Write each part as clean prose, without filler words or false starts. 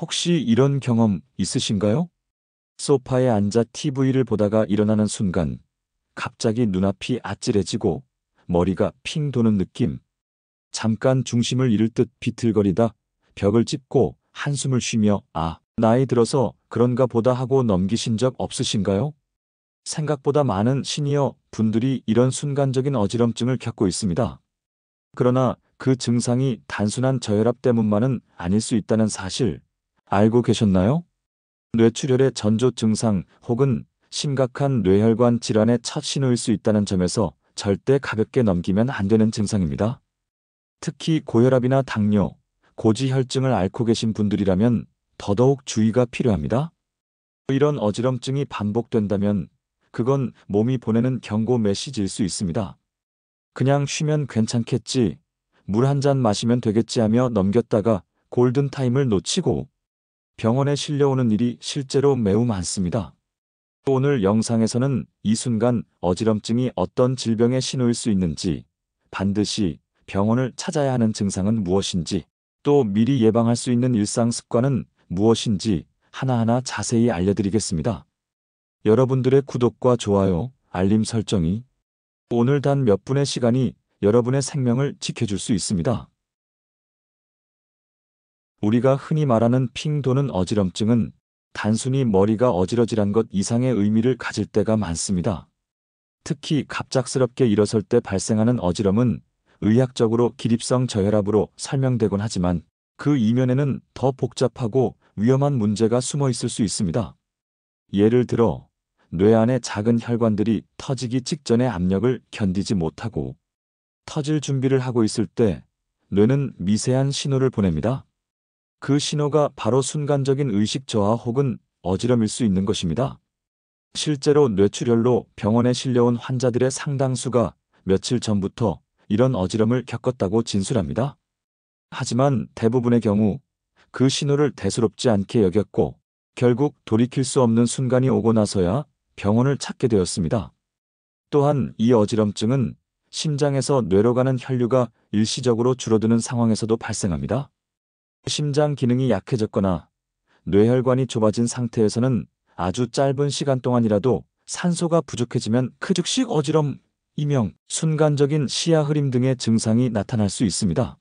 혹시 이런 경험 있으신가요? 소파에 앉아 TV를 보다가 일어나는 순간 갑자기 눈앞이 아찔해지고 머리가 핑 도는 느낌. 잠깐 중심을 잃을 듯 비틀거리다 벽을 짚고 한숨을 쉬며 나이 들어서 그런가 보다 하고 넘기신 적 없으신가요? 생각보다 많은 시니어 분들이 이런 순간적인 어지럼증을 겪고 있습니다. 그러나 그 증상이 단순한 저혈압 때문만은 아닐 수 있다는 사실 알고 계셨나요? 뇌출혈의 전조 증상 혹은 심각한 뇌혈관 질환의 첫 신호일 수 있다는 점에서 절대 가볍게 넘기면 안 되는 증상입니다. 특히 고혈압이나 당뇨, 고지혈증을 앓고 계신 분들이라면 더더욱 주의가 필요합니다. 이런 어지럼증이 반복된다면 그건 몸이 보내는 경고 메시지일 수 있습니다. 그냥 쉬면 괜찮겠지, 물 한 잔 마시면 되겠지 하며 넘겼다가 골든타임을 놓치고 병원에 실려오는 일이 실제로 매우 많습니다. 오늘 영상에서는 이 순간 어지럼증이 어떤 질병의 신호일 수 있는지, 반드시 병원을 찾아야 하는 증상은 무엇인지, 또 미리 예방할 수 있는 일상 습관은 무엇인지 하나하나 자세히 알려드리겠습니다. 여러분들의 구독과 좋아요, 알림 설정이 오늘 단 몇 분의 시간이 여러분의 생명을 지켜줄 수 있습니다. 우리가 흔히 말하는 핑 도는 어지럼증은 단순히 머리가 어지러질한 것 이상의 의미를 가질 때가 많습니다. 특히 갑작스럽게 일어설 때 발생하는 어지럼은 의학적으로 기립성 저혈압으로 설명되곤 하지만 그 이면에는 더 복잡하고 위험한 문제가 숨어 있을 수 있습니다. 예를 들어 뇌 안의 작은 혈관들이 터지기 직전의 압력을 견디지 못하고 터질 준비를 하고 있을 때 뇌는 미세한 신호를 보냅니다. 그 신호가 바로 순간적인 의식 저하 혹은 어지럼일 수 있는 것입니다. 실제로 뇌출혈로 병원에 실려온 환자들의 상당수가 며칠 전부터 이런 어지럼을 겪었다고 진술합니다. 하지만 대부분의 경우 그 신호를 대수롭지 않게 여겼고 결국 돌이킬 수 없는 순간이 오고 나서야 병원을 찾게 되었습니다. 또한 이 어지럼증은 심장에서 뇌로 가는 혈류가 일시적으로 줄어드는 상황에서도 발생합니다. 심장 기능이 약해졌거나 뇌혈관이 좁아진 상태에서는 아주 짧은 시간 동안이라도 산소가 부족해지면 즉식 어지럼, 이명, 순간적인 시야 흐림 등의 증상이 나타날 수 있습니다.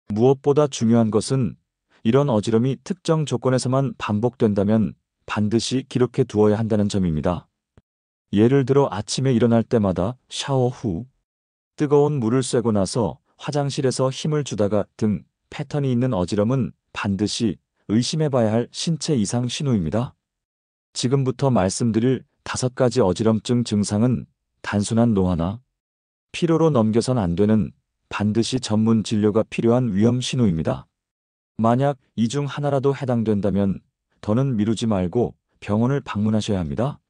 무엇보다 중요한 것은 이런 어지럼이 특정 조건에서만 반복된다면 반드시 기록해 두어야 한다는 점입니다. 예를 들어 아침에 일어날 때마다 샤워 후 뜨거운 물을 쐬고 나서 화장실에서 힘을 주다가 등 패턴이 있는 어지럼은 반드시 의심해봐야 할 신체 이상 신호입니다. 지금부터 말씀드릴 5가지 어지럼증 증상은 단순한 노화나 피로로 넘겨선 안 되는 반드시 전문 진료가 필요한 위험 신호입니다. 만약 이 중 하나라도 해당된다면 더는 미루지 말고 병원을 방문하셔야 합니다.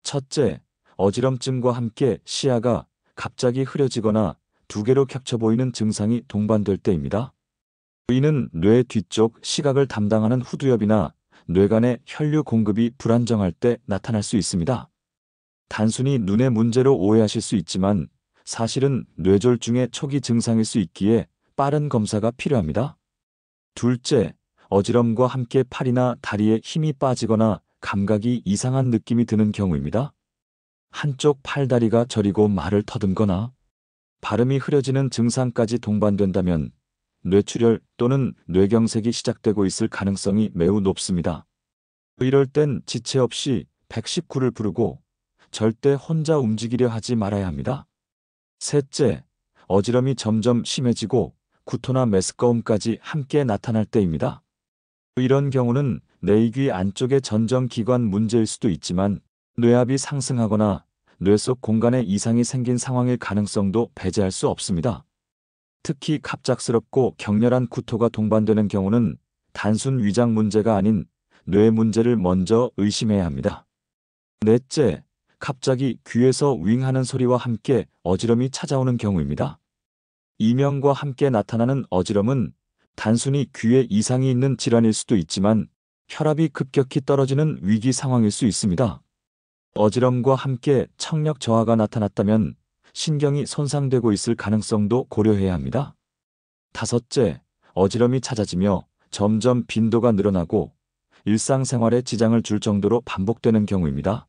첫째, 어지럼증과 함께 시야가 갑자기 흐려지거나 두 개로 겹쳐 보이는 증상이 동반될 때입니다. 이는 뇌 뒤쪽 시각을 담당하는 후두엽이나 뇌간의 혈류 공급이 불안정할 때 나타날 수 있습니다. 단순히 눈의 문제로 오해하실 수 있지만 사실은 뇌졸중의 초기 증상일 수 있기에 빠른 검사가 필요합니다. 둘째, 어지럼과 함께 팔이나 다리에 힘이 빠지거나 감각이 이상한 느낌이 드는 경우입니다. 한쪽 팔다리가 저리고 말을 더듬거나 발음이 흐려지는 증상까지 동반된다면 뇌출혈 또는 뇌경색이 시작되고 있을 가능성이 매우 높습니다. 이럴 땐 지체 없이 119를 부르고 절대 혼자 움직이려 하지 말아야 합니다. 셋째, 어지럼이 점점 심해지고 구토나 메스꺼움까지 함께 나타날 때입니다. 이런 경우는 뇌이귀 안쪽의 전정기관 문제일 수도 있지만 뇌압이 상승하거나 뇌 속 공간에 이상이 생긴 상황일 가능성도 배제할 수 없습니다. 특히 갑작스럽고 격렬한 구토가 동반되는 경우는 단순 위장 문제가 아닌 뇌 문제를 먼저 의심해야 합니다. 넷째, 갑자기 귀에서 윙하는 소리와 함께 어지럼이 찾아오는 경우입니다. 이명과 함께 나타나는 어지럼은 단순히 귀에 이상이 있는 질환일 수도 있지만 혈압이 급격히 떨어지는 위기 상황일 수 있습니다. 어지럼과 함께 청력 저하가 나타났다면 신경이 손상되고 있을 가능성도 고려해야 합니다. 다섯째, 어지럼이 잦아지며 점점 빈도가 늘어나고 일상생활에 지장을 줄 정도로 반복되는 경우입니다.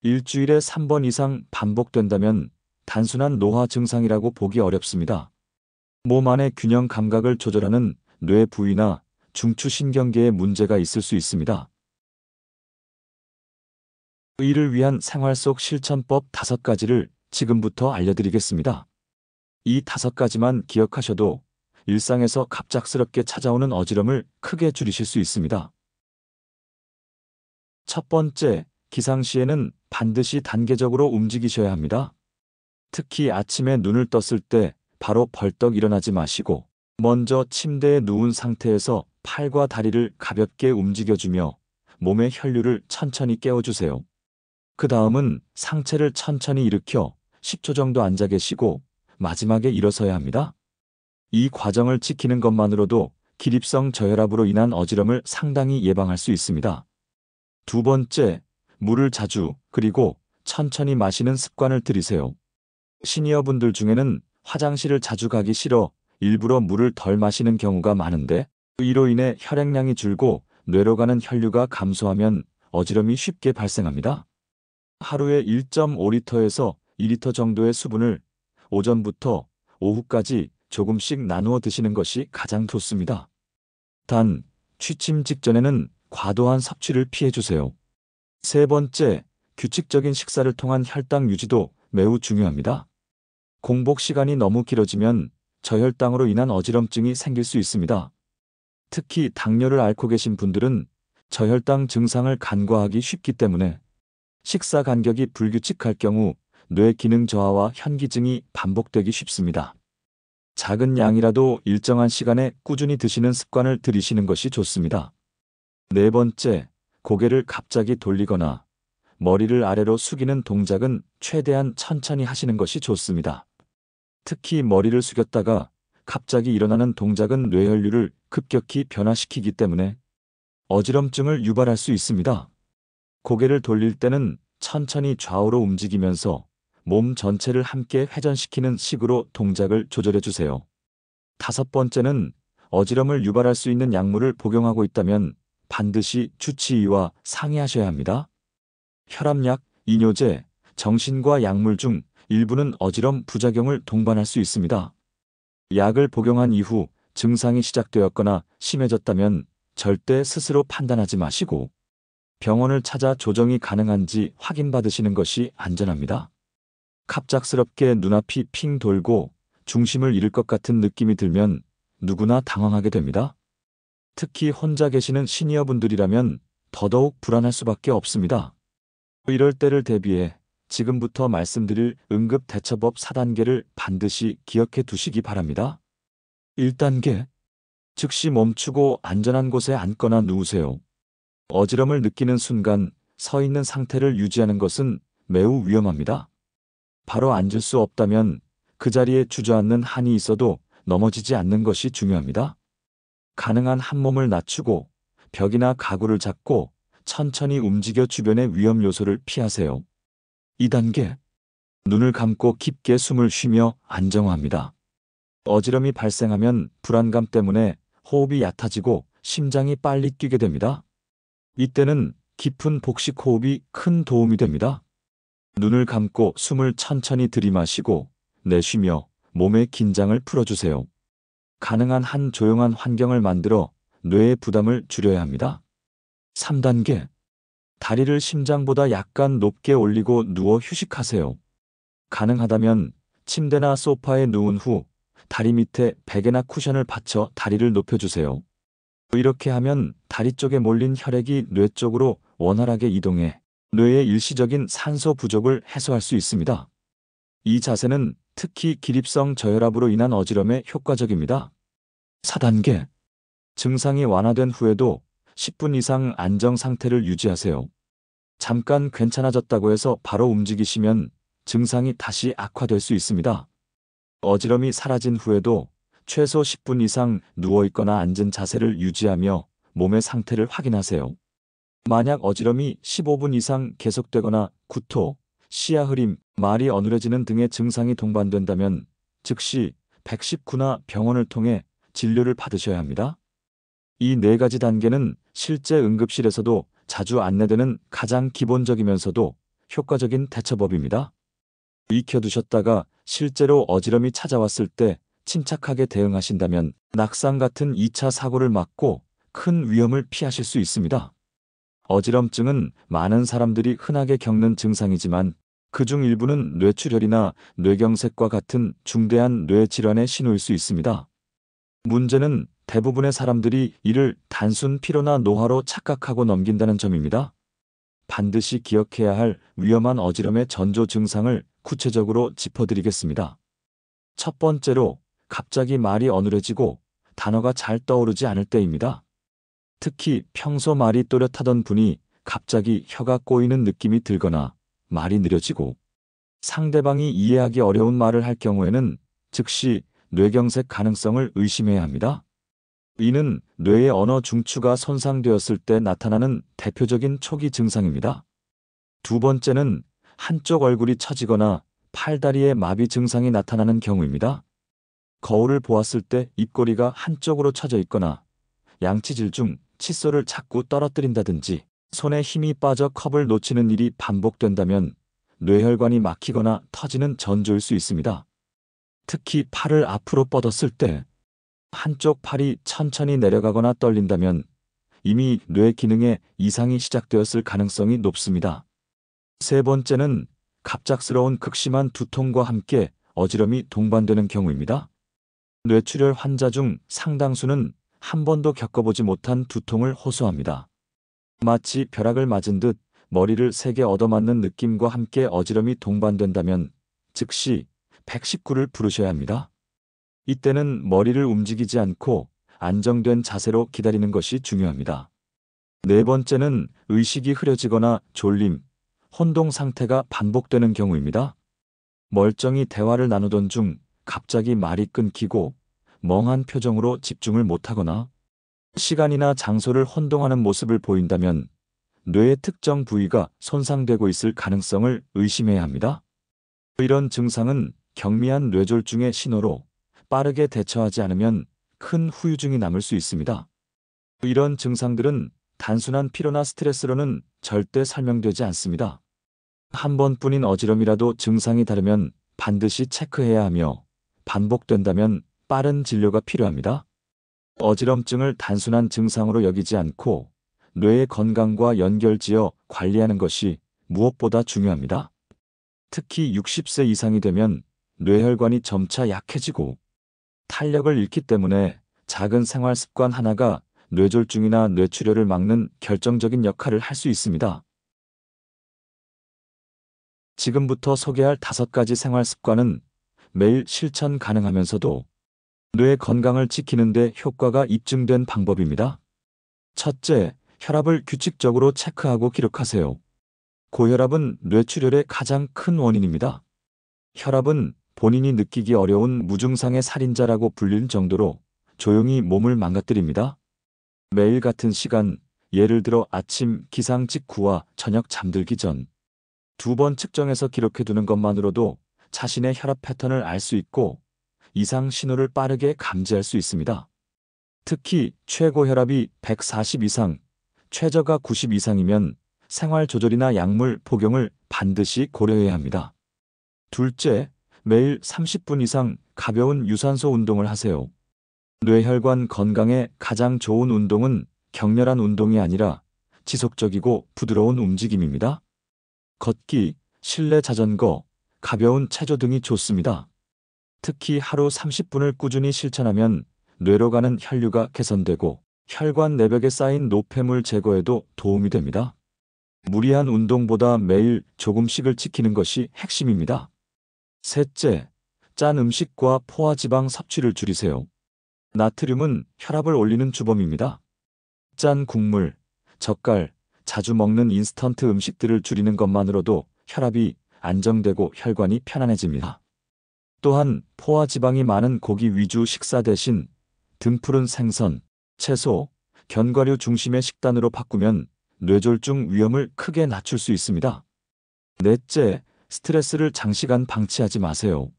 일주일에 3번 이상 반복된다면 단순한 노화 증상이라고 보기 어렵습니다. 몸 안의 균형 감각을 조절하는 뇌 부위나 중추신경계에 문제가 있을 수 있습니다. 이를 위한 생활 속 실천법 5가지를 지금부터 알려드리겠습니다. 이 5가지만 기억하셔도 일상에서 갑작스럽게 찾아오는 어지럼을 크게 줄이실 수 있습니다. 첫 번째, 기상 시에는 반드시 단계적으로 움직이셔야 합니다. 특히 아침에 눈을 떴을 때 바로 벌떡 일어나지 마시고 먼저 침대에 누운 상태에서 팔과 다리를 가볍게 움직여주며 몸의 혈류를 천천히 깨워주세요. 그 다음은 상체를 천천히 일으켜 10초 정도 앉아 계시고 마지막에 일어서야 합니다. 이 과정을 지키는 것만으로도 기립성 저혈압으로 인한 어지럼을 상당히 예방할 수 있습니다. 두 번째, 물을 자주 그리고 천천히 마시는 습관을 들이세요. 시니어분들 중에는 화장실을 자주 가기 싫어 일부러 물을 덜 마시는 경우가 많은데 이로 인해 혈액량이 줄고 뇌로 가는 혈류가 감소하면 어지럼이 쉽게 발생합니다. 하루에 1.5리터에서 2리터 정도의 수분을 오전부터 오후까지 조금씩 나누어 드시는 것이 가장 좋습니다. 단, 취침 직전에는 과도한 섭취를 피해주세요. 세 번째, 규칙적인 식사를 통한 혈당 유지도 매우 중요합니다. 공복 시간이 너무 길어지면 저혈당으로 인한 어지럼증이 생길 수 있습니다. 특히 당뇨를 앓고 계신 분들은 저혈당 증상을 간과하기 쉽기 때문에 식사 간격이 불규칙할 경우 뇌 기능 저하와 현기증이 반복되기 쉽습니다. 작은 양이라도 일정한 시간에 꾸준히 드시는 습관을 들이시는 것이 좋습니다. 네 번째, 고개를 갑자기 돌리거나 머리를 아래로 숙이는 동작은 최대한 천천히 하시는 것이 좋습니다. 특히 머리를 숙였다가 갑자기 일어나는 동작은 뇌혈류를 급격히 변화시키기 때문에 어지럼증을 유발할 수 있습니다. 고개를 돌릴 때는 천천히 좌우로 움직이면서 몸 전체를 함께 회전시키는 식으로 동작을 조절해 주세요. 다섯 번째는 어지럼을 유발할 수 있는 약물을 복용하고 있다면 반드시 주치의와 상의하셔야 합니다. 혈압약, 이뇨제, 정신과 약물 중 일부는 어지럼 부작용을 동반할 수 있습니다. 약을 복용한 이후 증상이 시작되었거나 심해졌다면 절대 스스로 판단하지 마시고 병원을 찾아 조정이 가능한지 확인받으시는 것이 안전합니다. 갑작스럽게 눈앞이 핑 돌고 중심을 잃을 것 같은 느낌이 들면 누구나 당황하게 됩니다. 특히 혼자 계시는 시니어분들이라면 더더욱 불안할 수밖에 없습니다. 이럴 때를 대비해 지금부터 말씀드릴 응급대처법 4단계를 반드시 기억해 두시기 바랍니다. 1단계, 즉시 멈추고 안전한 곳에 앉거나 누우세요. 어지럼을 느끼는 순간 서 있는 상태를 유지하는 것은 매우 위험합니다. 바로 앉을 수 없다면 그 자리에 주저앉는 한이 있어도 넘어지지 않는 것이 중요합니다. 가능한 한 몸을 낮추고 벽이나 가구를 잡고 천천히 움직여 주변의 위험 요소를 피하세요. 2단계, 눈을 감고 깊게 숨을 쉬며 안정화합니다. 어지럼이 발생하면 불안감 때문에 호흡이 얕아지고 심장이 빨리 뛰게 됩니다. 이때는 깊은 복식 호흡이 큰 도움이 됩니다. 눈을 감고 숨을 천천히 들이마시고 내쉬며 몸의 긴장을 풀어주세요. 가능한 한 조용한 환경을 만들어 뇌의 부담을 줄여야 합니다. 3단계, 다리를 심장보다 약간 높게 올리고 누워 휴식하세요. 가능하다면 침대나 소파에 누운 후 다리 밑에 베개나 쿠션을 받쳐 다리를 높여주세요. 이렇게 하면 다리 쪽에 몰린 혈액이 뇌 쪽으로 원활하게 이동해 뇌의 일시적인 산소 부족을 해소할 수 있습니다. 이 자세는 특히 기립성 저혈압으로 인한 어지럼에 효과적입니다. 4단계, 증상이 완화된 후에도 10분 이상 안정 상태를 유지하세요. 잠깐 괜찮아졌다고 해서 바로 움직이시면 증상이 다시 악화될 수 있습니다. 어지럼이 사라진 후에도 최소 10분 이상 누워있거나 앉은 자세를 유지하며 몸의 상태를 확인하세요. 만약 어지럼이 15분 이상 계속되거나 구토, 시야 흐림, 말이 어눌해지는 등의 증상이 동반된다면 즉시 119나 병원을 통해 진료를 받으셔야 합니다. 이 네 가지 단계는 실제 응급실에서도 자주 안내되는 가장 기본적이면서도 효과적인 대처법입니다. 익혀두셨다가 실제로 어지럼이 찾아왔을 때 침착하게 대응하신다면 낙상 같은 2차 사고를 막고 큰 위험을 피하실 수 있습니다. 어지럼증은 많은 사람들이 흔하게 겪는 증상이지만 그중 일부는 뇌출혈이나 뇌경색과 같은 중대한 뇌질환의 신호일 수 있습니다. 문제는 대부분의 사람들이 이를 단순 피로나 노화로 착각하고 넘긴다는 점입니다. 반드시 기억해야 할 위험한 어지럼의 전조 증상을 구체적으로 짚어드리겠습니다. 첫 번째로, 갑자기 말이 어눌해지고 단어가 잘 떠오르지 않을 때입니다. 특히 평소 말이 또렷하던 분이 갑자기 혀가 꼬이는 느낌이 들거나 말이 느려지고 상대방이 이해하기 어려운 말을 할 경우에는 즉시 뇌경색 가능성을 의심해야 합니다. 이는 뇌의 언어 중추가 손상되었을 때 나타나는 대표적인 초기 증상입니다. 두 번째는 한쪽 얼굴이 처지거나 팔다리에 마비 증상이 나타나는 경우입니다. 거울을 보았을 때 입꼬리가 한쪽으로 처져 있거나 양치질 중 칫솔을 자꾸 떨어뜨린다든지 손에 힘이 빠져 컵을 놓치는 일이 반복된다면 뇌혈관이 막히거나 터지는 전조일 수 있습니다. 특히 팔을 앞으로 뻗었을 때 한쪽 팔이 천천히 내려가거나 떨린다면 이미 뇌 기능에 이상이 시작되었을 가능성이 높습니다. 세 번째는 갑작스러운 극심한 두통과 함께 어지럼이 동반되는 경우입니다. 뇌출혈 환자 중 상당수는 한 번도 겪어보지 못한 두통을 호소합니다. 마치 벼락을 맞은 듯 머리를 세게 얻어맞는 느낌과 함께 어지럼이 동반된다면 즉시 119를 부르셔야 합니다. 이때는 머리를 움직이지 않고 안정된 자세로 기다리는 것이 중요합니다. 네 번째는 의식이 흐려지거나 졸림, 혼동 상태가 반복되는 경우입니다. 멀쩡히 대화를 나누던 중 갑자기 말이 끊기고 멍한 표정으로 집중을 못하거나 시간이나 장소를 혼동하는 모습을 보인다면 뇌의 특정 부위가 손상되고 있을 가능성을 의심해야 합니다. 이런 증상은 경미한 뇌졸중의 신호로 빠르게 대처하지 않으면 큰 후유증이 남을 수 있습니다. 이런 증상들은 단순한 피로나 스트레스로는 절대 설명되지 않습니다. 한 번뿐인 어지럼이라도 증상이 다르면 반드시 체크해야 하며 반복된다면 빠른 진료가 필요합니다. 어지럼증을 단순한 증상으로 여기지 않고 뇌의 건강과 연결지어 관리하는 것이 무엇보다 중요합니다. 특히 60세 이상이 되면 뇌혈관이 점차 약해지고 탄력을 잃기 때문에 작은 생활 습관 하나가 뇌졸중이나 뇌출혈을 막는 결정적인 역할을 할 수 있습니다. 지금부터 소개할 5가지 생활 습관은 매일 실천 가능하면서도 뇌 건강을 지키는 데 효과가 입증된 방법입니다. 첫째, 혈압을 규칙적으로 체크하고 기록하세요. 고혈압은 뇌출혈의 가장 큰 원인입니다. 혈압은 본인이 느끼기 어려운 무증상의 살인자라고 불릴 정도로 조용히 몸을 망가뜨립니다. 매일 같은 시간, 예를 들어 아침 기상 직후와 저녁 잠들기 전 2번 측정해서 기록해두는 것만으로도 자신의 혈압 패턴을 알 수 있고 이상 신호를 빠르게 감지할 수 있습니다. 특히 최고 혈압이 140 이상, 최저가 90 이상이면 생활 조절이나 약물 복용을 반드시 고려해야 합니다. 둘째, 매일 30분 이상 가벼운 유산소 운동을 하세요. 뇌혈관 건강에 가장 좋은 운동은 격렬한 운동이 아니라 지속적이고 부드러운 움직임입니다. 걷기, 실내 자전거, 가벼운 체조 등이 좋습니다. 특히 하루 30분을 꾸준히 실천하면 뇌로 가는 혈류가 개선되고 혈관 내벽에 쌓인 노폐물 제거에도 도움이 됩니다. 무리한 운동보다 매일 조금씩을 지키는 것이 핵심입니다. 셋째, 짠 음식과 포화지방 섭취를 줄이세요. 나트륨은 혈압을 올리는 주범입니다. 짠 국물, 젓갈, 자주 먹는 인스턴트 음식들을 줄이는 것만으로도 혈압이 안정되고 혈관이 편안해집니다. 또한 포화지방이 많은 고기 위주 식사 대신 등푸른 생선, 채소, 견과류 중심의 식단으로 바꾸면 뇌졸중 위험을 크게 낮출 수 있습니다. 넷째, 스트레스를 장시간 방치하지 마세요.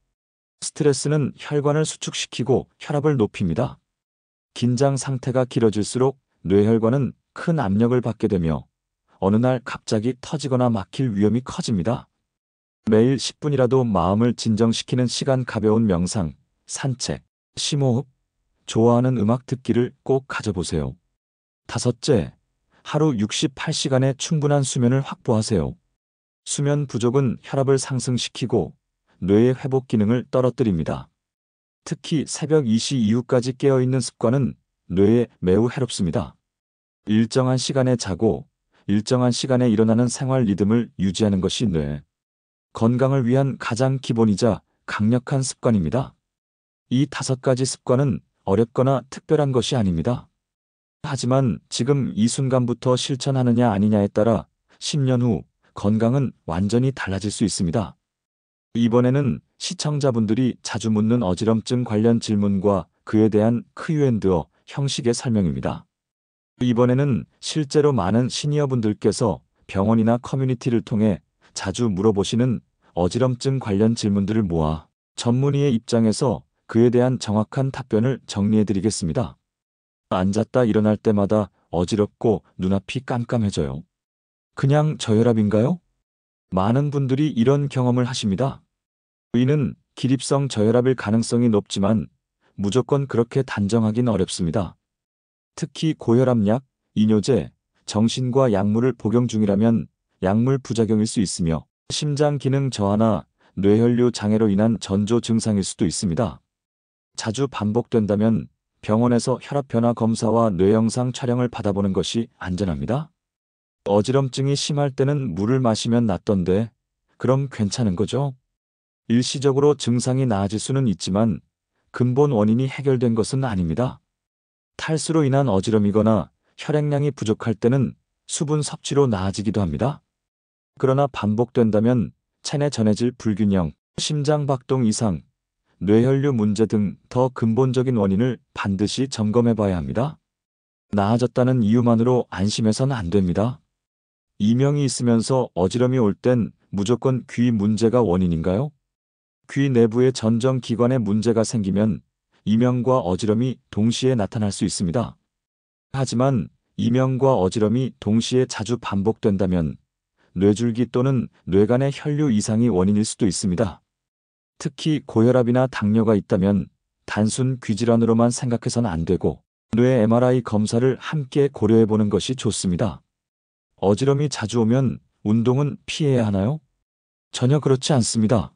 스트레스는 혈관을 수축시키고 혈압을 높입니다. 긴장 상태가 길어질수록 뇌혈관은 큰 압력을 받게 되며 어느 날 갑자기 터지거나 막힐 위험이 커집니다. 매일 10분이라도 마음을 진정시키는 시간, 가벼운 명상, 산책, 심호흡, 좋아하는 음악 듣기를 꼭 가져보세요. 다섯째, 하루 68시간의 충분한 수면을 확보하세요. 수면 부족은 혈압을 상승시키고 뇌의 회복 기능을 떨어뜨립니다. 특히 새벽 2시 이후까지 깨어있는 습관은 뇌에 매우 해롭습니다. 일정한 시간에 자고 일정한 시간에 일어나는 생활 리듬을 유지하는 것이 뇌 건강을 위한 가장 기본이자 강력한 습관입니다. 이 5가지 습관은 어렵거나 특별한 것이 아닙니다. 하지만 지금 이 순간부터 실천하느냐 아니냐에 따라 10년 후 건강은 완전히 달라질 수 있습니다. 이번에는 시청자분들이 자주 묻는 어지럼증 관련 질문과 그에 대한 Q&A 형식의 설명입니다. 이번에는 실제로 많은 시니어분들께서 병원이나 커뮤니티를 통해 자주 물어보시는 어지럼증 관련 질문들을 모아 전문의의 입장에서 그에 대한 정확한 답변을 정리해드리겠습니다. 앉았다 일어날 때마다 어지럽고 눈앞이 깜깜해져요. 그냥 저혈압인가요? 많은 분들이 이런 경험을 하십니다. 이는 기립성 저혈압일 가능성이 높지만 무조건 그렇게 단정하긴 어렵습니다. 특히 고혈압약, 이뇨제, 정신과 약물을 복용 중이라면 약물 부작용일 수 있으며 심장 기능 저하나 뇌혈류 장애로 인한 전조 증상일 수도 있습니다. 자주 반복된다면 병원에서 혈압 변화 검사와 뇌영상 촬영을 받아보는 것이 안전합니다. 어지럼증이 심할 때는 물을 마시면 낫던데 그럼 괜찮은 거죠? 일시적으로 증상이 나아질 수는 있지만 근본 원인이 해결된 것은 아닙니다. 탈수로 인한 어지럼이거나 혈액량이 부족할 때는 수분 섭취로 나아지기도 합니다. 그러나 반복된다면 체내 전해질 불균형, 심장 박동 이상, 뇌혈류 문제 등 더 근본적인 원인을 반드시 점검해 봐야 합니다. 나아졌다는 이유만으로 안심해서는 안 됩니다. 이명이 있으면서 어지럼이 올 땐 무조건 귀 문제가 원인인가요? 귀 내부의 전정 기관에 문제가 생기면 이명과 어지럼이 동시에 나타날 수 있습니다. 하지만 이명과 어지럼이 동시에 자주 반복된다면 뇌줄기 또는 뇌간의 혈류 이상이 원인일 수도 있습니다. 특히 고혈압이나 당뇨가 있다면 단순 귀질환으로만 생각해서는 안 되고 뇌 MRI 검사를 함께 고려해 보는 것이 좋습니다. 어지럼이 자주 오면 운동은 피해야 하나요? 전혀 그렇지 않습니다.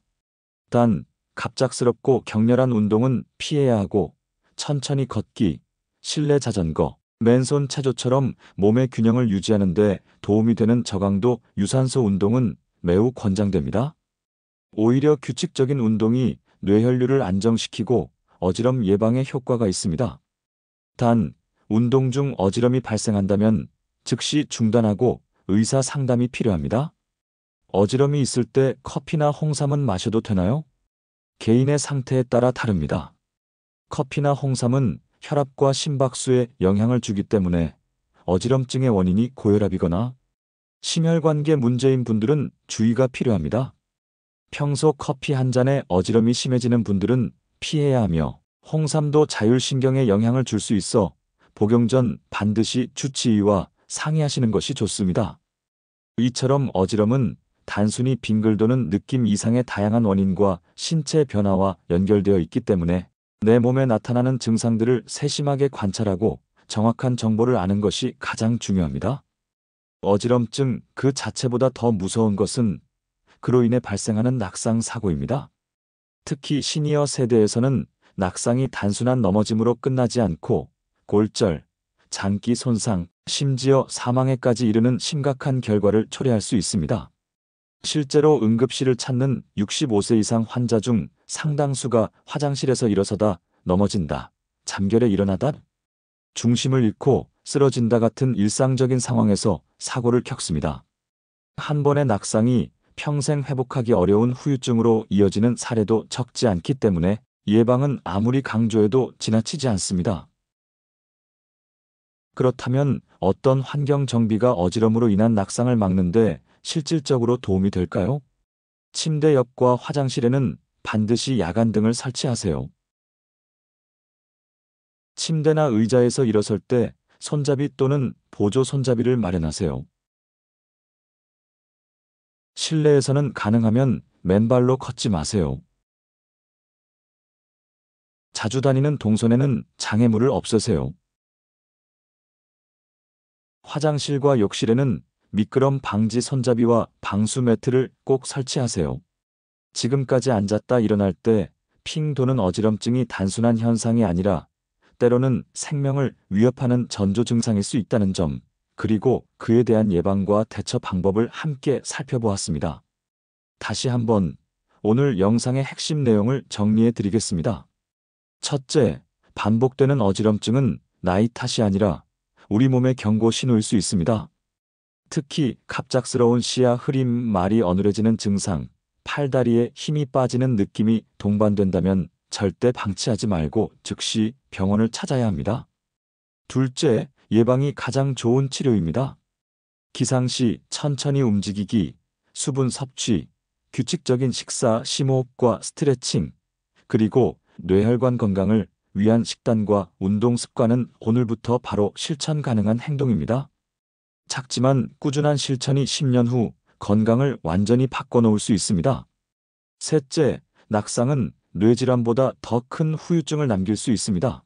단, 갑작스럽고 격렬한 운동은 피해야 하고 천천히 걷기, 실내 자전거, 맨손 체조처럼 몸의 균형을 유지하는 데 도움이 되는 저강도 유산소 운동은 매우 권장됩니다. 오히려 규칙적인 운동이 뇌혈류를 안정시키고 어지럼 예방에 효과가 있습니다. 단, 운동 중 어지럼이 발생한다면 즉시 중단하고 의사 상담이 필요합니다. 어지럼이 있을 때 커피나 홍삼은 마셔도 되나요? 개인의 상태에 따라 다릅니다. 커피나 홍삼은 혈압과 심박수에 영향을 주기 때문에 어지럼증의 원인이 고혈압이거나 심혈관계 문제인 분들은 주의가 필요합니다. 평소 커피 한 잔에 어지럼이 심해지는 분들은 피해야 하며 홍삼도 자율신경에 영향을 줄 수 있어 복용 전 반드시 주치의와 상의하시는 것이 좋습니다. 이처럼 어지럼은 단순히 빙글 도는 느낌 이상의 다양한 원인과 신체 변화와 연결되어 있기 때문에 내 몸에 나타나는 증상들을 세심하게 관찰하고 정확한 정보를 아는 것이 가장 중요합니다. 어지럼증 그 자체보다 더 무서운 것은 그로 인해 발생하는 낙상 사고입니다. 특히 시니어 세대에서는 낙상이 단순한 넘어짐으로 끝나지 않고 골절, 장기 손상, 심지어 사망에까지 이르는 심각한 결과를 초래할 수 있습니다. 실제로 응급실을 찾는 65세 이상 환자 중 상당수가 화장실에서 일어서다 넘어진다, 잠결에 일어나다, 중심을 잃고 쓰러진다 같은 일상적인 상황에서 사고를 겪습니다. 한 번의 낙상이 평생 회복하기 어려운 후유증으로 이어지는 사례도 적지 않기 때문에 예방은 아무리 강조해도 지나치지 않습니다. 그렇다면 어떤 환경 정비가 어지럼으로 인한 낙상을 막는데 실질적으로 도움이 될까요? 침대 옆과 화장실에는 반드시 야간등을 설치하세요. 침대나 의자에서 일어설 때 손잡이 또는 보조 손잡이를 마련하세요. 실내에서는 가능하면 맨발로 걷지 마세요. 자주 다니는 동선에는 장애물을 없애세요. 화장실과 욕실에는 미끄럼 방지 손잡이와 방수 매트를 꼭 설치하세요. 지금까지 앉았다 일어날 때 핑 도는 어지럼증이 단순한 현상이 아니라 때로는 생명을 위협하는 전조 증상일 수 있다는 점, 그리고 그에 대한 예방과 대처 방법을 함께 살펴보았습니다. 다시 한번 오늘 영상의 핵심 내용을 정리해 드리겠습니다. 첫째, 반복되는 어지럼증은 나이 탓이 아니라 우리 몸의 경고 신호일 수 있습니다. 특히 갑작스러운 시야 흐림, 말이 어눌해지는 증상, 팔다리에 힘이 빠지는 느낌이 동반된다면 절대 방치하지 말고 즉시 병원을 찾아야 합니다. 둘째, 예방이 가장 좋은 치료입니다. 기상 시 천천히 움직이기, 수분 섭취, 규칙적인 식사, 심호흡과 스트레칭, 그리고 뇌혈관 건강을 위한 식단과 운동 습관은 오늘부터 바로 실천 가능한 행동입니다. 작지만 꾸준한 실천이 10년 후 건강을 완전히 바꿔놓을 수 있습니다. 셋째, 낙상은 뇌질환보다 더 큰 후유증을 남길 수 있습니다.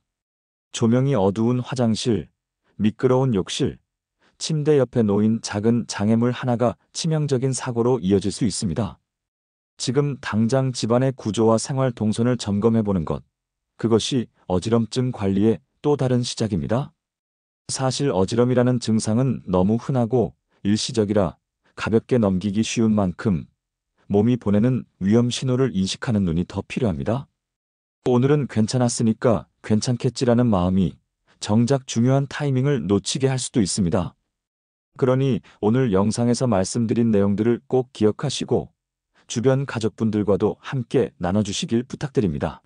조명이 어두운 화장실, 미끄러운 욕실, 침대 옆에 놓인 작은 장애물 하나가 치명적인 사고로 이어질 수 있습니다. 지금 당장 집안의 구조와 생활 동선을 점검해보는 것, 그것이 어지럼증 관리의 또 다른 시작입니다. 사실 어지럼이라는 증상은 너무 흔하고 일시적이라 가볍게 넘기기 쉬운 만큼 몸이 보내는 위험 신호를 인식하는 눈이 더 필요합니다. 오늘은 괜찮았으니까 괜찮겠지라는 마음이 정작 중요한 타이밍을 놓치게 할 수도 있습니다. 그러니 오늘 영상에서 말씀드린 내용들을 꼭 기억하시고 주변 가족분들과도 함께 나눠주시길 부탁드립니다.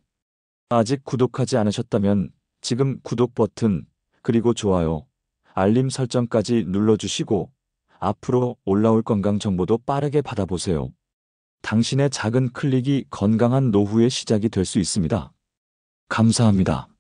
아직 구독하지 않으셨다면 지금 구독 버튼, 그리고 좋아요, 알림 설정까지 눌러주시고 앞으로 올라올 건강 정보도 빠르게 받아보세요. 당신의 작은 클릭이 건강한 노후의 시작이 될 수 있습니다. 감사합니다.